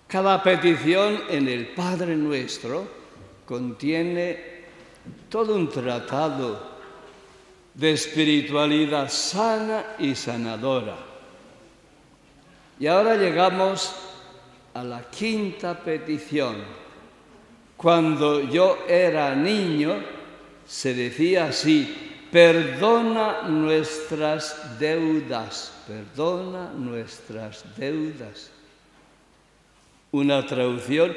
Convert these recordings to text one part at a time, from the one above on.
Cada petición en el Padre Nuestro contiene todo un tratado de espiritualidad sana y sanadora. Y ahora llegamos a la quinta petición. Cuando yo era niño, se decía así: perdona nuestras deudas, perdona nuestras deudas. Una traducción,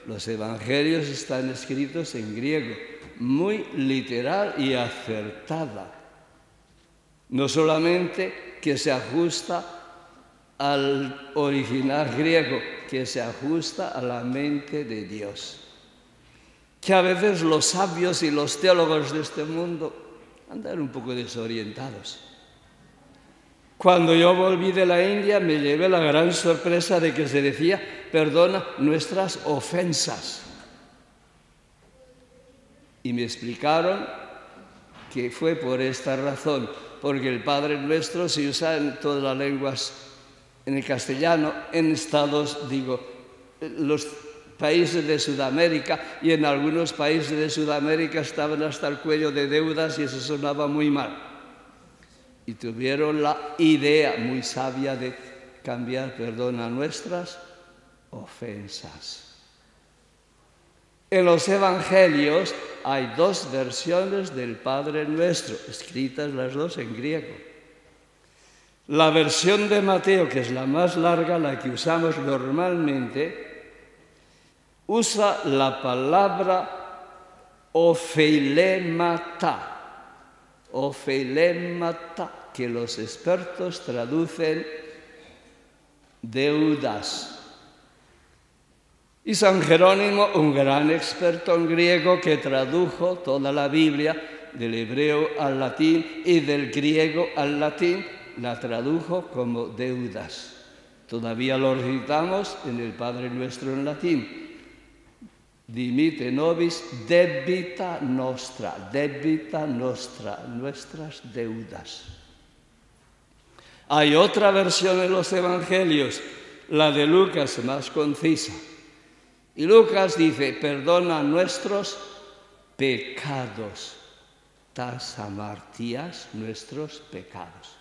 los evangelios están escritos en griego, muy literal y acertada. No solamente que se ajusta al original griego, que se ajusta a la mente de Dios. Que a veces los sabios y los teólogos de este mundo andan un poco desorientados. Cuando yo volví de la India me llevé la gran sorpresa de que se decía: perdona nuestras ofensas. Y me explicaron que fue por esta razón, porque el Padre Nuestro se usa en todas las lenguas, en el castellano, en los países de Sudamérica, y en algunos países de Sudamérica estaban hasta el cuello de deudas y eso sonaba muy mal. Y tuvieron la idea muy sabia de cambiar perdona nuestras ofensas. En los evangelios hay dos versiones del Padre Nuestro, escritas las dos en griego. La versión de Mateo, que es la más larga, la que usamos normalmente, usa la palabra ofeilemata, que los expertos traducen deudas. Y San Jerónimo, un gran experto en griego que tradujo toda la Biblia del hebreo al latín y del griego al latín, la tradujo como deudas. Todavía lo recitamos en el Padre Nuestro en latín. Dimite nobis debita nostra, nuestras deudas. Hay otra versión en los evangelios, la de Lucas, más concisa. Y Lucas dice: perdona nuestros pecados, tas amartías, nuestros pecados.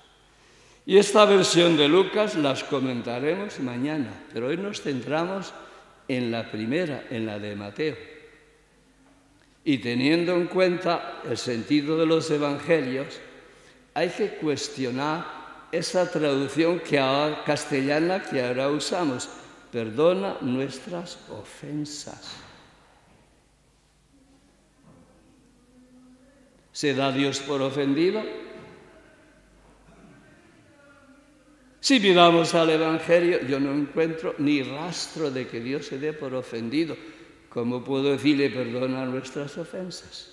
Y esta versión de Lucas las comentaremos mañana, pero hoy nos centramos en la primera, en la de Mateo. Y teniendo en cuenta el sentido de los evangelios, hay que cuestionar esa traducción castellana que ahora usamos: perdona nuestras ofensas. ¿Se da Dios por ofendido? Si miramos al Evangelio, yo no encuentro ni rastro de que Dios se dé por ofendido. ¿Cómo puedo decirle perdona nuestras ofensas?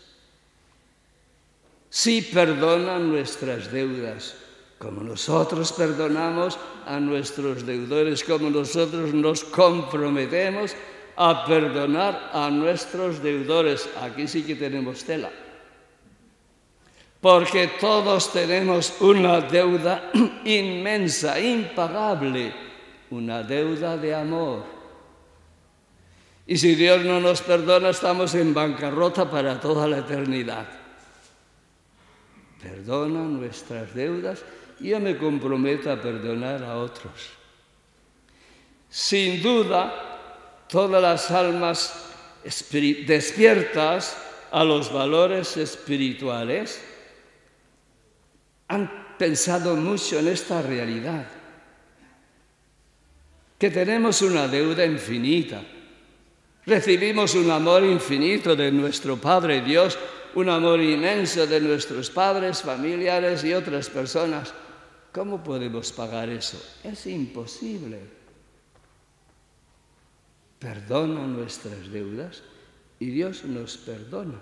Sí perdona nuestras deudas, como nosotros perdonamos a nuestros deudores, como nosotros nos comprometemos a perdonar a nuestros deudores. Aquí sí que tenemos tela. Porque todos tenemos una deuda inmensa, impagable, una deuda de amor. Y si Dios no nos perdona, estamos en bancarrota para toda la eternidad. Perdona nuestras deudas y yo me comprometo a perdonar a otros. Sin duda, todas las almas despiertas a los valores espirituales han pensado mucho en esta realidad, que tenemos una deuda infinita. Recibimos un amor infinito de nuestro Padre Dios, un amor inmenso de nuestros padres, familiares y otras personas. ¿Cómo podemos pagar eso? Es imposible. Perdona nuestras deudas y Dios nos perdona.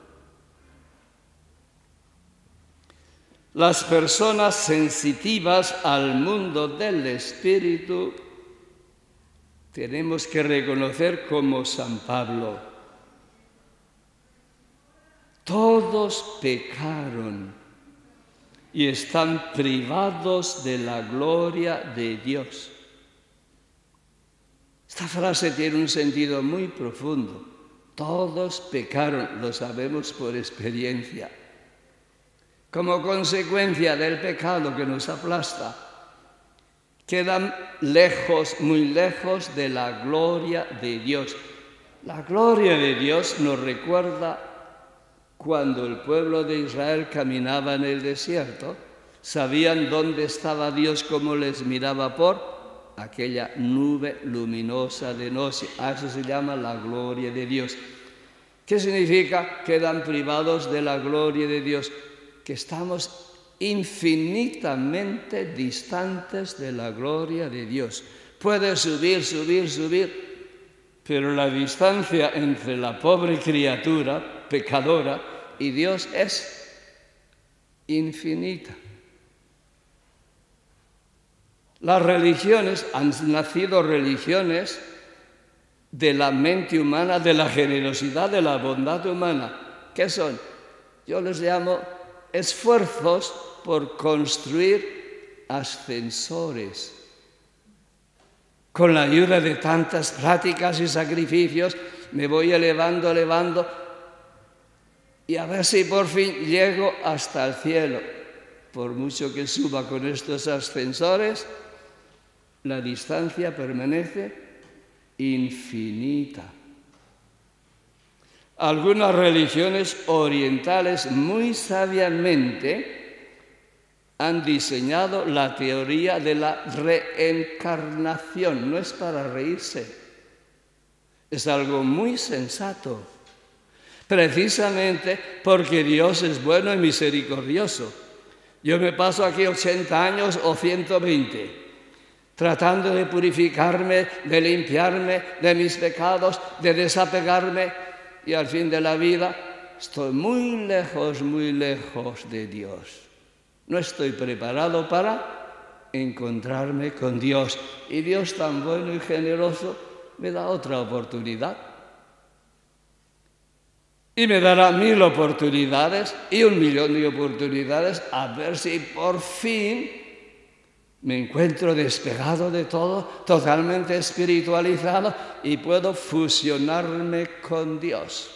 Las personas sensitivas al mundo del espíritu tenemos que reconocer como San Pablo: todos pecaron y están privados de la gloria de Dios. Esta frase tiene un sentido muy profundo. Todos pecaron, lo sabemos por experiencia. Como consecuencia del pecado que nos aplasta, quedan lejos, muy lejos de la gloria de Dios. La gloria de Dios nos recuerda cuando el pueblo de Israel caminaba en el desierto, sabían dónde estaba Dios, cómo les miraba por aquella nube luminosa de noche. A eso se llama la gloria de Dios. ¿Qué significa? Quedan privados de la gloria de Dios, que estamos infinitamente distantes de la gloria de Dios. Puede subir, pero la distancia entre la pobre criatura pecadora y Dios es infinita. Las religiones han nacido religiones de la mente humana, de la generosidad, de la bondad humana. ¿Qué son? Yo les llamo esfuerzos por construir ascensores. Con la ayuda de tantas prácticas y sacrificios me voy elevando, y a ver si por fin llego hasta el cielo. Por mucho que suba con estos ascensores, la distancia permanece infinita. Algunas religiones orientales muy sabiamente han diseñado la teoría de la reencarnación. No es para reírse, es algo muy sensato. Precisamente porque Dios es bueno y misericordioso. Yo me paso aquí 80 años o 120 tratando de purificarme, de limpiarme de mis pecados, de desapegarme, y al fin de la vida estoy muy lejos de Dios. No estoy preparado para encontrarme con Dios. Y Dios, tan bueno y generoso, me da otra oportunidad. Y me dará 1000 oportunidades y 1.000.000 de oportunidades, a ver si por fin me encuentro despegado de todo, totalmente espiritualizado, y puedo fusionarme con Dios.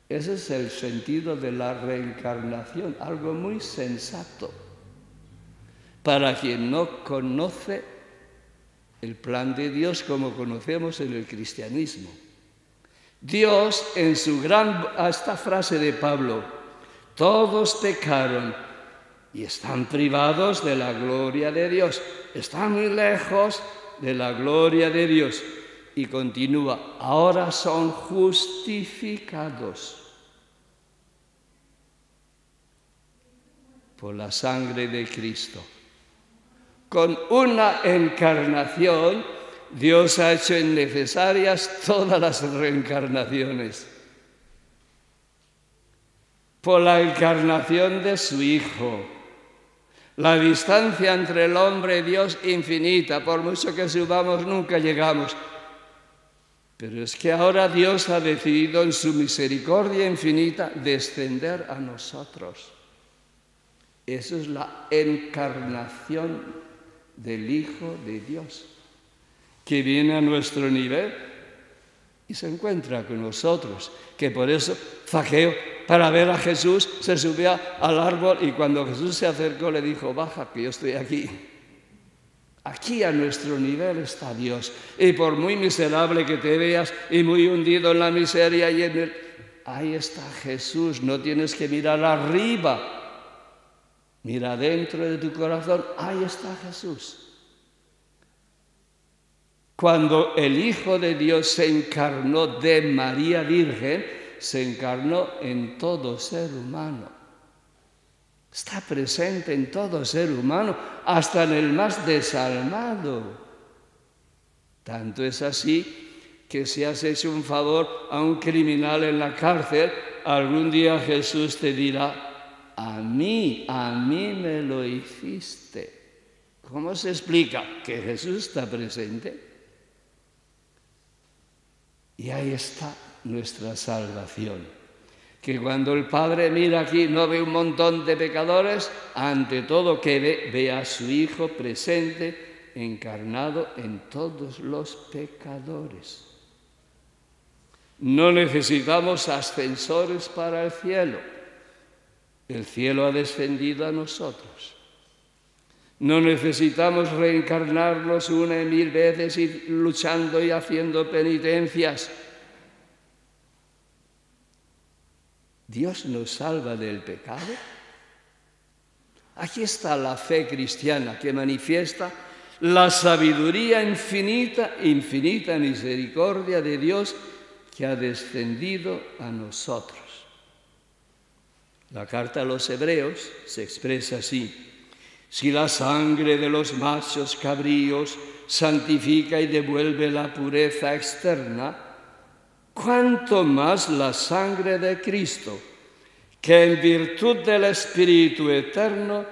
Ese es el sentido de la reencarnación, algo muy sensato para quien no conoce el plan de Dios como conocemos en el cristianismo. Dios, en su esta frase de Pablo, todos pecaron y están privados de la gloria de Dios, están muy lejos de la gloria de Dios. Y continúa, ahora son justificados por la sangre de Cristo. Con una encarnación, Dios ha hecho innecesarias todas las reencarnaciones. Por la encarnación de su Hijo. La distancia entre el hombre y Dios infinita, por mucho que subamos nunca llegamos. Pero es que ahora Dios ha decidido en su misericordia infinita descender a nosotros. Eso es la encarnación del Hijo de Dios, que viene a nuestro nivel y se encuentra con nosotros. Que por eso Zaqueo, para ver a Jesús, se subió al árbol, y cuando Jesús se acercó le dijo: baja, que yo estoy aquí. Aquí a nuestro nivel está Dios. Y por muy miserable que te veas y muy hundido en la miseria, ahí está Jesús. No tienes que mirar arriba. Mira dentro de tu corazón. Ahí está Jesús. Cuando el Hijo de Dios se encarnó de María Virgen, se encarnó en todo ser humano. Está presente en todo ser humano, hasta en el más desalmado. Tanto es así que si has hecho un favor a un criminal en la cárcel, algún día Jesús te dirá: a mí me lo hiciste. ¿Cómo se explica? Que Jesús está presente. Y ahí está nuestra salvación. Que cuando el Padre mira aquí no ve un montón de pecadores, ante todo que ve a su Hijo presente encarnado en todos los pecadores. No necesitamos ascensores para el cielo. El cielo ha descendido a nosotros. No necesitamos reencarnarnos una y mil veces y luchando y haciendo penitencias. ¿Dios nos salva del pecado? Aquí está la fe cristiana que manifiesta la sabiduría infinita misericordia de Dios que ha descendido a nosotros. La carta a los Hebreos se expresa así: si la sangre de los machos cabríos santifica y devuelve la pureza externa, ¿cuánto más la sangre de Cristo, que en virtud del Espíritu Eterno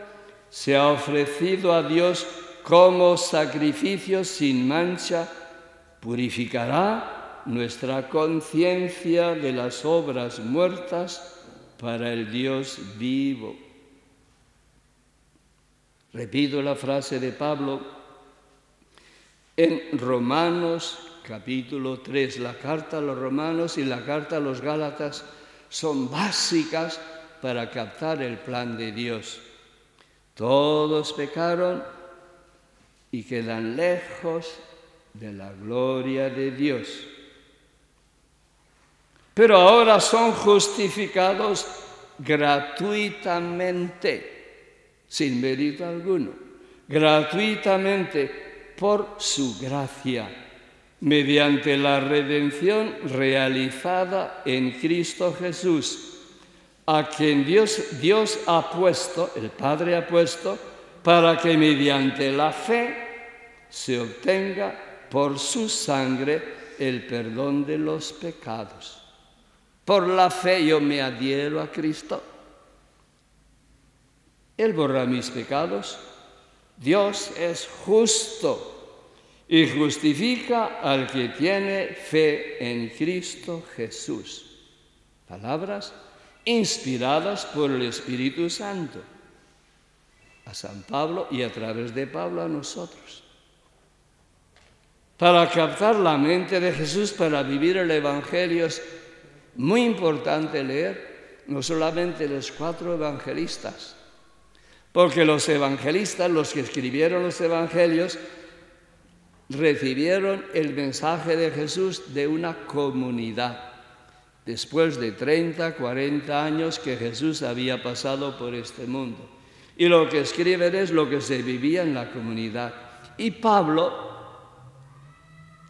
se ha ofrecido a Dios como sacrificio sin mancha, purificará nuestra conciencia de las obras muertas para el Dios vivo? Repito la frase de Pablo en Romanos capítulo 3. La carta a los Romanos y la carta a los Gálatas son básicas para captar el plan de Dios. Todos pecaron y quedan lejos de la gloria de Dios. Pero ahora son justificados gratuitamente, sin mérito alguno, gratuitamente por su gracia, mediante la redención realizada en Cristo Jesús, a quien Dios ha puesto, el Padre ha puesto, para que mediante la fe se obtenga por su sangre el perdón de los pecados. Por la fe yo me adhiero a Cristo. Él borra mis pecados. Dios es justo y justifica al que tiene fe en Cristo Jesús. Palabras inspiradas por el Espíritu Santo a San Pablo y a través de Pablo a nosotros. Para captar la mente de Jesús, para vivir el Evangelio, es muy importante leer no solamente los 4 evangelistas, porque los evangelistas, los que escribieron los evangelios, recibieron el mensaje de Jesús de una comunidad, después de 30, 40 años que Jesús había pasado por este mundo. Y lo que escriben es lo que se vivía en la comunidad. Y Pablo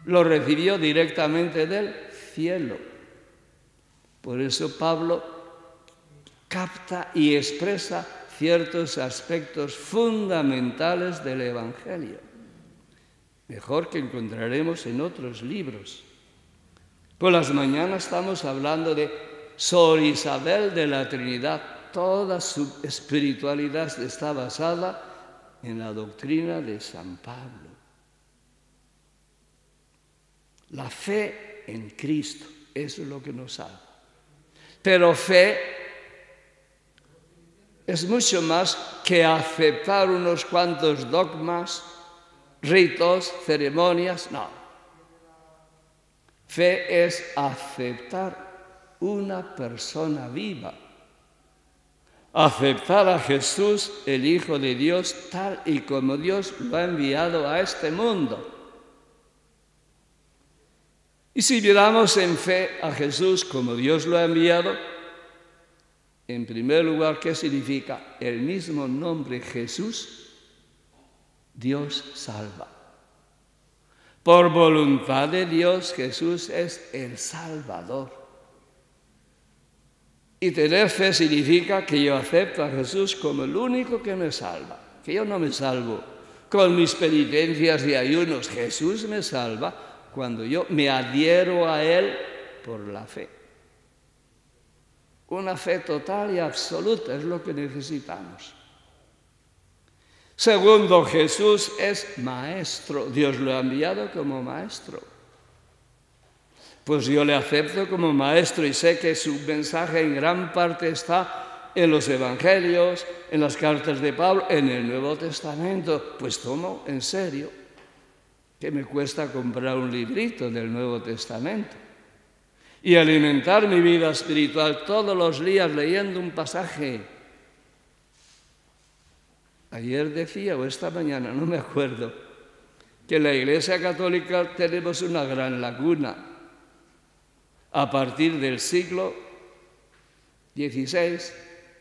lo recibió directamente del cielo. Por eso Pablo capta y expresa ciertos aspectos fundamentales del Evangelio, mejor que encontraremos en otros libros. Por las mañanas estamos hablando de Sor Isabel de la Trinidad. Toda su espiritualidad está basada en la doctrina de San Pablo. La fe en Cristo, eso es lo que nos salva. Pero fe es mucho más que aceptar unos cuantos dogmas, ritos, ceremonias, no. Fe es aceptar una persona viva, aceptar a Jesús, el Hijo de Dios, tal y como Dios lo ha enviado a este mundo. Y si miramos en fe a Jesús como Dios lo ha enviado, en primer lugar, ¿qué significa? El mismo nombre Jesús, Dios salva. Por voluntad de Dios, Jesús es el Salvador. Y tener fe significa que yo acepto a Jesús como el único que me salva. Que yo no me salvo con mis penitencias y ayunos. Jesús me salva cuando yo me adhiero a Él por la fe. Una fe total y absoluta es lo que necesitamos. Segundo, Jesús es maestro. Dios lo ha enviado como maestro. Pues yo le acepto como maestro y sé que su mensaje en gran parte está en los evangelios, en las cartas de Pablo, en el Nuevo Testamento. Pues tomo en serio que me cuesta comprar un librito del Nuevo Testamento y alimentar mi vida espiritual todos los días leyendo un pasaje. Ayer decía, o esta mañana, no me acuerdo, que en la Iglesia Católica tenemos una gran laguna. A partir del siglo XVI,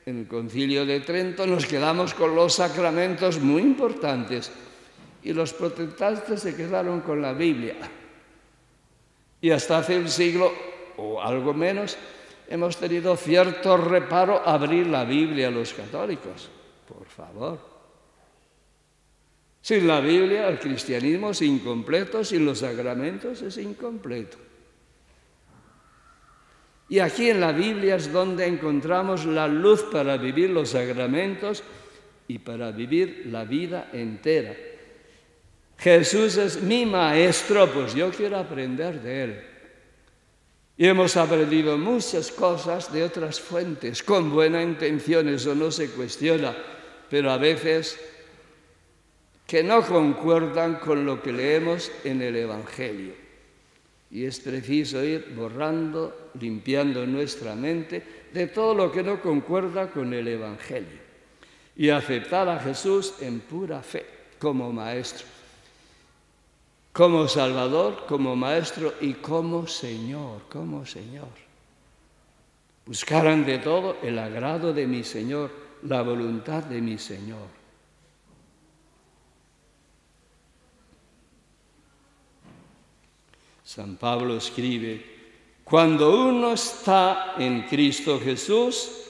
en el Concilio de Trento, nos quedamos con los sacramentos muy importantes y los protestantes se quedaron con la Biblia. Y hasta hace un siglo, o algo menos, hemos tenido cierto reparo a abrir la Biblia a los católicos. Por favor. Sin la Biblia, el cristianismo es incompleto, sin los sacramentos es incompleto. Y aquí en la Biblia es donde encontramos la luz para vivir los sacramentos y para vivir la vida entera. Jesús es mi maestro, pues yo quiero aprender de él. Y hemos aprendido muchas cosas de otras fuentes, con buena intención, eso no se cuestiona, pero a veces que no concuerdan con lo que leemos en el Evangelio. Y es preciso ir borrando, limpiando nuestra mente de todo lo que no concuerda con el Evangelio y aceptar a Jesús en pura fe como maestro, como Salvador, como maestro y como Señor, como Señor. Buscar ante todo el agrado de mi Señor, la voluntad de mi Señor. San Pablo escribe, cuando uno está en Cristo Jesús,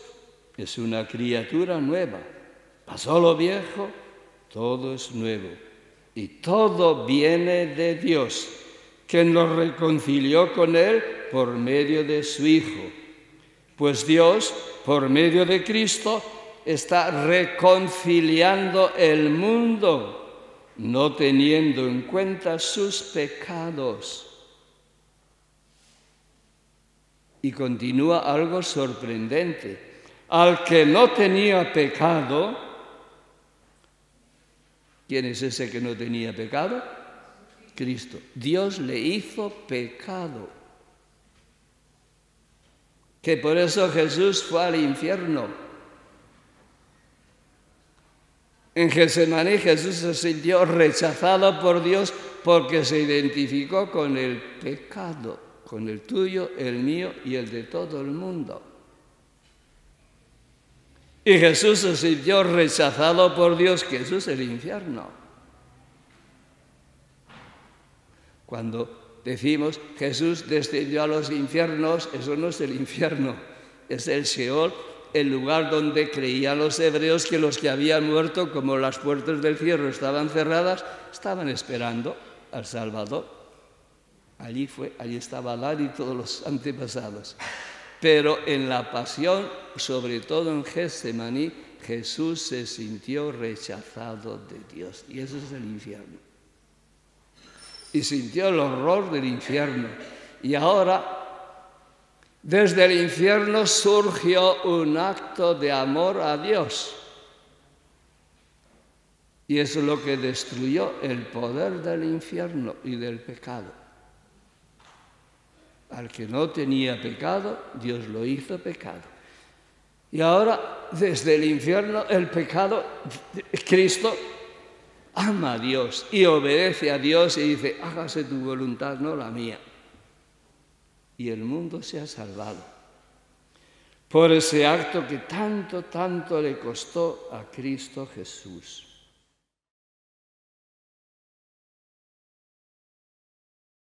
es una criatura nueva. Pasó lo viejo, todo es nuevo. Y todo viene de Dios, que nos reconcilió con Él por medio de su Hijo. Pues Dios, por medio de Cristo, está reconciliando el mundo, no teniendo en cuenta sus pecados. Y continúa algo sorprendente. Al que no tenía pecado, ¿quién es ese que no tenía pecado? Cristo. Dios le hizo pecado. Que por eso Jesús fue al infierno. En Getsemaní Jesús se sintió rechazado por Dios porque se identificó con el pecado. Con el tuyo, el mío y el de todo el mundo. Y Jesús se sintió rechazado por Dios, que eso es el infierno. Cuando decimos Jesús descendió a los infiernos, eso no es el infierno, es el Sheol, el lugar donde creían los hebreos que los que habían muerto, como las puertas del cielo estaban cerradas, estaban esperando al Salvador. Allí estaba Adán y todos los antepasados. Pero en la pasión, sobre todo en Getsemaní, Jesús se sintió rechazado de Dios. Y eso es el infierno. Y sintió el horror del infierno. Y ahora, desde el infierno surgió un acto de amor a Dios. Y eso es lo que destruyó el poder del infierno y del pecado. Al que no tenía pecado, Dios lo hizo pecado. Y ahora, desde el infierno, el pecado, Cristo ama a Dios y obedece a Dios y dice, hágase tu voluntad, no la mía. Y el mundo se ha salvado por ese acto que tanto le costó a Cristo Jesús.